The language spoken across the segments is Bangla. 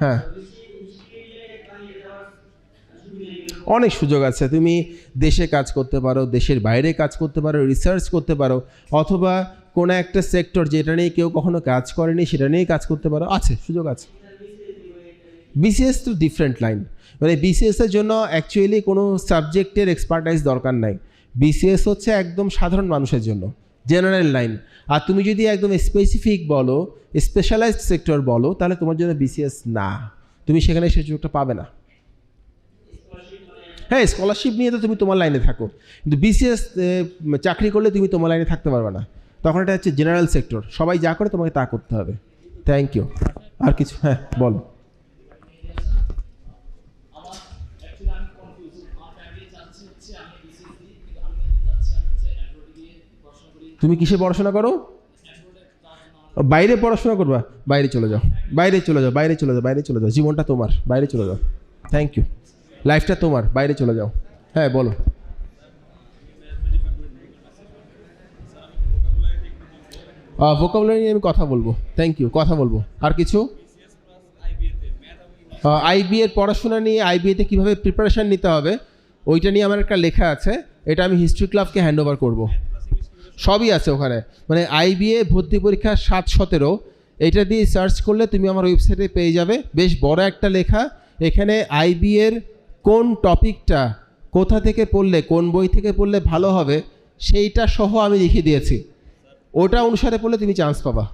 হ্যাঁ, অনেক সুযোগ আছে। তুমি দেশে কাজ করতে পারো, দেশের বাইরে কাজ করতে পারো, রিসার্চ করতে পারো, অথবা কোনো একটা সেক্টর যেটা নিয়ে কেউ কখনো কাজ করেনি সেটা নিয়েই কাজ করতে পারো। আছে, সুযোগ আছে। বিসিএস তো ডিফারেন্ট লাইন, মানে বিসিএসের জন্য অ্যাকচুয়ালি কোনো সাবজেক্টের এক্সপার্টাইজ দরকার নাই। বিসিএস হচ্ছে একদম সাধারণ মানুষের জন্য, জেনারেল লাইন। আর তুমি যদি একদম স্পেসিফিক বলো, স্পেশালাইজড সেক্টর বলো, তাহলে তোমার জন্য বিসিএস না, তুমি সেখানে সেই সুযোগটা পাবে না। হ্যাঁ, স্কলারশিপ নিয়ে তো তুমি তোমার লাইনে থাকো, কিন্তু বিসিএস চাকরি করলে তুমি তোমার লাইনে থাকতে পারবে না। তখন এটা হচ্ছে জেনারেল সেক্টর, সবাই যা করে তোমাকে তা করতে হবে। Thank you. আর কিছু? হ্যাঁ, বলো। তুমি কিসে পড়াশোনা করো? বাইরে পড়াশোনা করবা? বাইরে চলে যাও, বাইরে চলে যাও, বাইরে চলে যাও, বাইরে চলে যাও। জীবনটা তোমার, বাইরে চলে যাও। Thank you. লাইফটা তোমার, বাইরে চলে যাও। হ্যাঁ, বলো। ভোকাবুলারি নিয়ে আমি কথা বলবো। থ্যাংক ইউ, কথা বলবো। আর কিছু? আইবি এর পড়াশোনা নিয়ে, আইবিএতে কীভাবে প্রিপারেশান নিতে হবে ওইটা নিয়ে আমার একটা লেখা আছে, এটা আমি হিস্ট্রি ক্লাবকে হ্যান্ড ওভার করবো। সবই আছে ওখানে, মানে আইবিএ ভর্তি পরীক্ষা 7-17, এটা দিয়ে সার্চ করলে তুমি আমার ওয়েবসাইটে পেয়ে যাবে। বেশ বড় একটা লেখা, এখানে আইবিএর কোন টপিকটা কোথা থেকে পড়লে, কোন বই থেকে পড়লে ভালো হবে সেইটা সহ আমি লিখে দিয়েছি। ওটা অনুসারে পড়লে তুমি চান্স পাবা।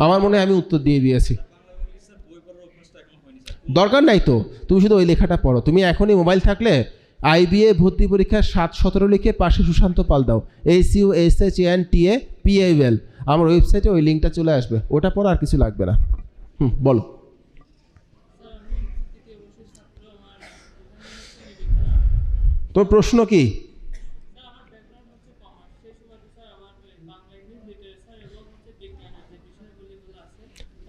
আমার মনে হয় আমি উত্তর দিয়ে দিয়েছি। দরকার নাই তো, তুমি শুধু ওই লেখাটা পড়ো। তুমি এখনই মোবাইল থাকলে আইবিএ ভর্তি পরীক্ষা 7-17 লিখে পাশে সুশান্ত পাল দাও, SUSHANTAPAL। আমার ওয়েবসাইটে ওই লিঙ্কটা চলে আসবে, ওটা পড়া, আর কিছু লাগবে না। বলো। তোর প্রশ্ন কি?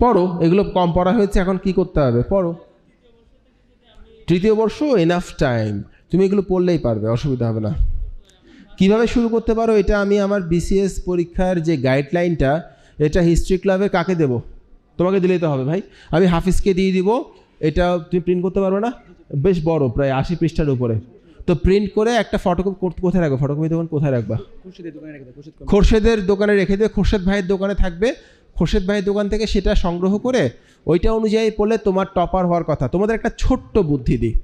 পড়ো, এগুলো কম পড়া হয়েছে, এখন কি করতে হবে? পড়ো। তৃতীয় বর্ষ এনাফ টাইম, তুমি এগুলো পড়লেই পারবে, অসুবিধা হবে না। কিভাবে শুরু করতে পারো এটা আমি আমার বিসিএস পরীক্ষার যে গাইডলাইনটা, এটা হিস্ট্রি ক্লাবে কাকে দেব? তোমাকে দিলেই তো হবে ভাই। আমি হাফিজকে দিয়ে দিব। এটা তুমি প্রিন্ট করতে পারবে না? বেশ বড়, প্রায় 80 পৃষ্ঠার উপরে। তো প্রিন্ট করে একটা ফটোকপি কোথায় রাখবো? ফটোকপি দোকান কোথায় রাখবা? খোরশেদের দোকানে রেখে দেবে, খোরশেদ ভাইয়ের দোকানে থাকবে। খোরশেদ ভাইয়ের দোকান থেকে সেটা সংগ্রহ করে ওইটা অনুযায়ী পড়লে তোমার টপার হওয়ার কথা। তোমাদের একটা ছোট্ট বুদ্ধি দিই,